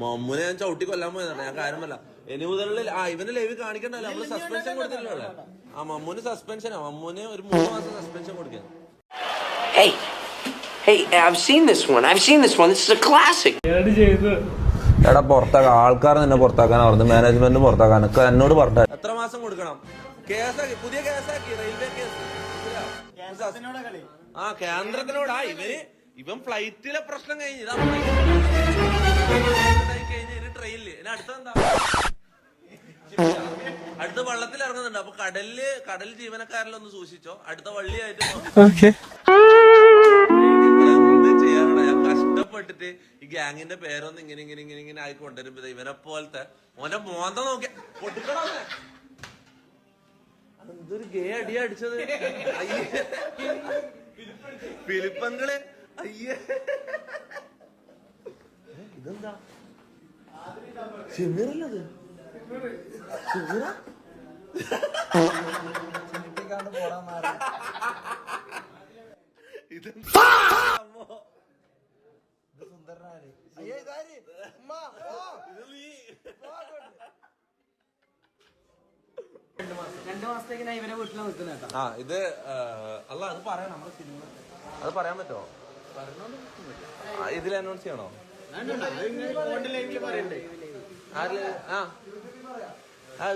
മമ്മൂനെ ഞാൻ ചവിട്ടി കൊല്ലാൻ പോയതാണ്, ഞാൻ കാര്യമല്ല. ഇനി മുതലുള്ള ഇവന് ലൈവ് കാണിക്കണ്ടല്ലോ, നമ്മള് സസ്പെൻഷൻ കൊടുത്തില്ലല്ലോ. ആ മമ്മൂന് സസ്പെൻഷനാ, മമ്മൂന് ഒരു 3 മാസം സസ്പെൻഷൻ കൊടുക്കാൻ. Hey, I've seen this one. This is a classic. എടാ പുറത്താക്കാൻ ആൾക്കാർ നിന്നെ പുറത്താക്കാനാ പറഞ്ഞത്, മാനേജ്മെന്റ് പുറത്താക്കാനൊക്കെ എന്നോട് പറഞ്ഞു. എത്ര മാസം കൊടുക്കണം? കേസാക്കി, പുതിയ കേസാക്കി, റെയിൽവേ കേസ്. ആ കേന്ദ്രത്തിനോടാ ഇവൻ ഫ്ലൈറ്റിലെ പ്രശ്നം കഴിഞ്ഞ ട്രെയിനില്. ഇനി അടുത്തെന്താ? അടുത്ത വള്ളത്തിൽ ഇറങ്ങുന്നുണ്ട്. അപ്പൊ കടൽ ജീവനക്കാരിലൊന്ന് സൂക്ഷിച്ചോ, അടുത്ത വള്ളിയായിട്ട് ചെയ്യാറുണ്ട്. ഞാൻ കഷ്ടപ്പെട്ടിട്ട് ഈ ഗ്യാങ്ങിന്റെ പേരൊന്നും ഇങ്ങനെ ആയി കൊണ്ടുവരുമ്പോ ഇവനെ പോലത്തെ ഓന്റെ മോന്ത നോക്കിയ പൊട്ടിക്കണോ. അതെന്തൊരു ഗേ അടിയാ അടിച്ചത്. ഫിലിപ്പങ്ങള് അയ്യേ, ഇതെന്താ ഷെമീറല്ലത്? ഇത് അല്ല, അത് പറയാം നമ്മുടെ സിനിമ, അത് പറയാൻ പറ്റുമോ? ഇതിൽ അനൗൺസ് ചെയ്യണോ?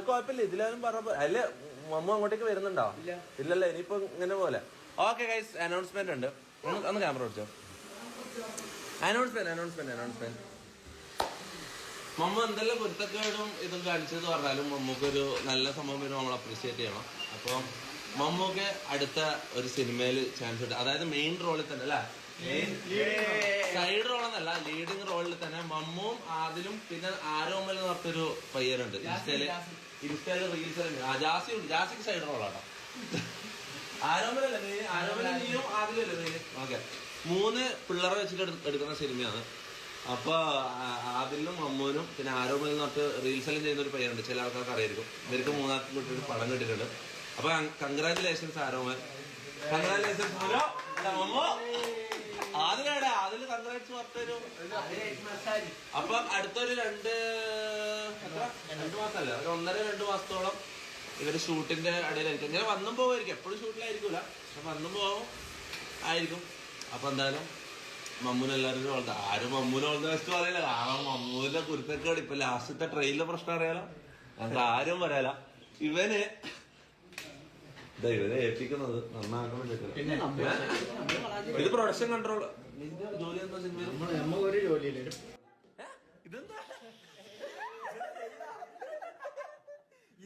കുഴപ്പമില്ല, ഇതിലാരും പറഞ്ഞ അല്ല. മമ്മു അങ്ങോട്ടേക്ക് വരുന്നുണ്ടോ? ഇല്ലല്ലോ, ഇനിയിപ്പോ ഇങ്ങനെ പോലെ. ഓക്കെ ഗൈസ്, അനൗൺസ്മെന്റ് ഉണ്ട്. ഒന്ന് ക്യാമറ പിടിച്ചോ. അനൗൺസ്മെന്റ്. മമ്മു എന്തെല്ലാം കുരുത്തക്കേടും ഇതും കാണിച്ചത് പറഞ്ഞാലും മമ്മൂക്കൊരു നല്ല സംഭവം വരും, നമ്മൾ അപ്രീഷിയേറ്റ് ചെയ്യണം. അപ്പൊ മമ്മൂക്ക് അടുത്ത ഒരു സിനിമയിൽ ചാൻസ് കിട്ടും, അതായത് മെയിൻ റോളിൽ തന്നെ അല്ലെ, സൈഡ് റോളെന്നല്ല, ലീഡിങ് റോളിൽ തന്നെ മമ്മുവും ആദിലും പിന്നെ ആരോമൽ എന്ന് പറഞ്ഞൊരു പയ്യനുണ്ട് ഇൻസ്റ്റയില് റീൽസിലുണ്ട്. ജാസിക്ക് സൈഡ് റോളാട്ടോ. ആരോമലല്ലേ മെയിൻ? ആരോമലും നീയും ആദിലും അല്ലേ മെയിൻ? ഓക്കെ, 3 പിള്ളേരെ വെച്ചിട്ട് എടുക്കുന്ന സിനിമയാണ്. അപ്പൊ ആദിലും മമ്മൂനും പിന്നെ ആരോമൽ എന്ന് പറഞ്ഞിട്ട് റീൽസെല്ലാം ചെയ്യുന്ന ഒരു പയ്യനുണ്ട്, ചില ആൾക്കാർക്ക് അറിയായിരിക്കും. ഇവർക്ക് 3 കൂട്ടി പടം കിട്ടിയിട്ടുണ്ട്. അപ്പൊ കൺഗ്രാറ്റുലേഷൻസ് ആരോമൽ, കൺഗ്രാറ്റുലേഷൻസ് മമ്മു. അതില് കൺഗ്രാറ്റ്സ് പറഞ്ഞൊരു. അപ്പൊ അടുത്തൊരു 2 മാസമല്ല, ഒരു 1.5-2 മാസത്തോളം ഇവര് ഷൂട്ടിന്റെ ഇടയിലായിരിക്കും. ഇങ്ങനെ വന്നും പോവായിരിക്കും, എപ്പോഴും ഷൂട്ടിലായിരിക്കൂല, പക്ഷെ വന്നും പോവും ആയിരിക്കും. അപ്പൊ എന്തായാലും മമ്മൂന് എല്ലാവരും ആരും മമ്മൂന് ഓൾ ദ ബെസ്റ്റ് പറയില്ല, കാരണം മമ്മൂന്റെ കുരുത്തക്കേട് ഇപ്പൊ ലാസ്റ്റത്തെ ട്രെയിനിലെ പ്രശ്നം അറിയാലോ, ഞങ്ങൾക്ക് ആരും പറയാല. ഇവനെ ഏൽപ്പിക്കുന്നത് നന്നാക്കണം. ഇത് പ്രൊഡക്ഷൻ കൺട്രോൾ ജോലി എന്താ സിനിമ?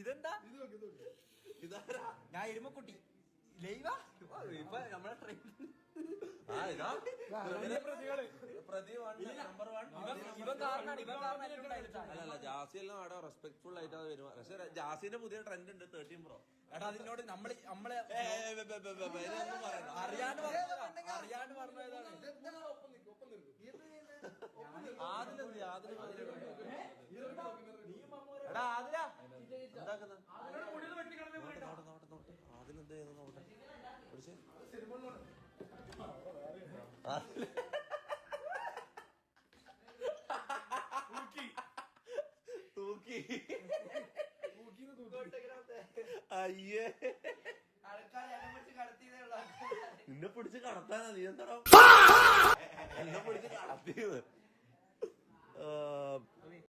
ഇതെന്താ ഞാൻ എരുമക്കുട്ടി ലൈവാ ഇപ്പൊ നമ്മളെ ട്രെയിൻ. അല്ലല്ല, ജാസി എല്ലാം അവിടെ റെസ്പെക്ട്ഫുൾ ആയിട്ട് അത് വരും. പക്ഷെ ജാസിന്റെ പുതിയ ട്രെൻഡ് ഉണ്ട് 13 Pro. എടാ അതിനോട് നമ്മളെ അറിയാണ്ട് പറഞ്ഞതാണ്. എടാ ആദില എന്താക്കുന്നത്? ആദിലെന്ത് ചെയ്യുന്നു നോട്ടെ പിടിച്ചേ. തൂക്കി അയ്യേ, നിന്നെ പിടിച്ച് കടത്താനാ നീ എന്താ എന്നെ പിടിച്ച് കടത്തിയത്?